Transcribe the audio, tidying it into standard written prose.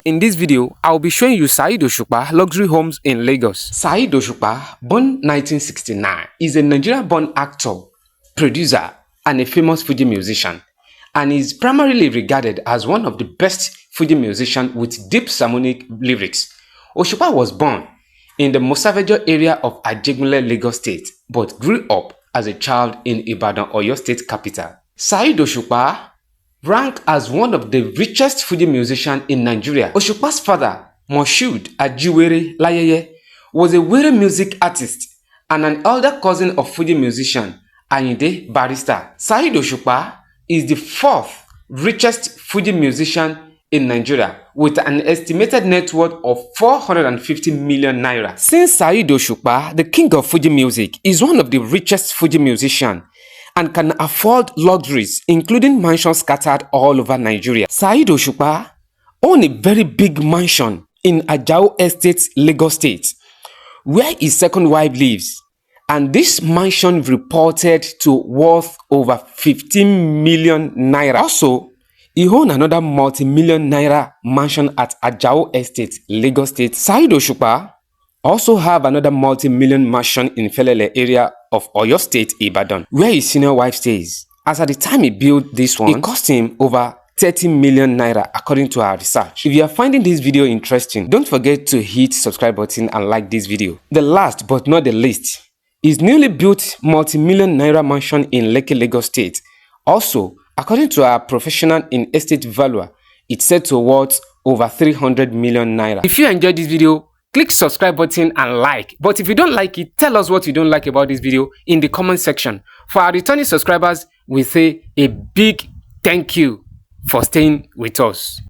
In this video, I'll be showing you Saheed Osupa Luxury Homes in Lagos. Saheed Osupa, born 1969, is a Nigerian-born actor, producer, and a famous Fuji musician, and is primarily regarded as one of the best Fuji musicians with deep sermonic lyrics. Osupa was born in the Mosavejo area of Ajegunle, Lagos State, but grew up as a child in Ibadan, Oyo State capital. Saheed Osupa ranked as one of the richest Fuji musicians in Nigeria. Osupa's father, Moshood Ajiwere Layeye, was a Were music artist and an elder cousin of Fuji musician Ayinde Barrister. Saheed Osupa is the fourth richest Fuji musician in Nigeria with an estimated net worth of 450 million naira. Since Saheed Osupa, the king of Fuji music, is one of the richest Fuji musicians and can afford luxuries including mansions scattered all over Nigeria. Saheed Osupa owns a very big mansion in Ajao Estate, Lagos State, where his second wife lives, and this mansion reported to worth over 15 million naira. Also, he owns another multi-million naira mansion at Ajao Estate, Lagos State. Saheed Osupa also have another multi-million mansion in Felele area of Oyo State, Ibadan, where his senior wife stays. As at the time he built this one, it cost him over 30 million naira according to our research. If you are finding this video interesting, don't forget to hit subscribe button and like this video. The last but not the least is newly built multi-million naira mansion in Lekki, Lagos State. Also, according to our professional in estate valuer, it's said to worth over 300 million naira. If you enjoyed this video, click subscribe button and like. But if you don't like it, tell us what you don't like about this video in the comment section. For our returning subscribers, we say a big thank you for staying with us.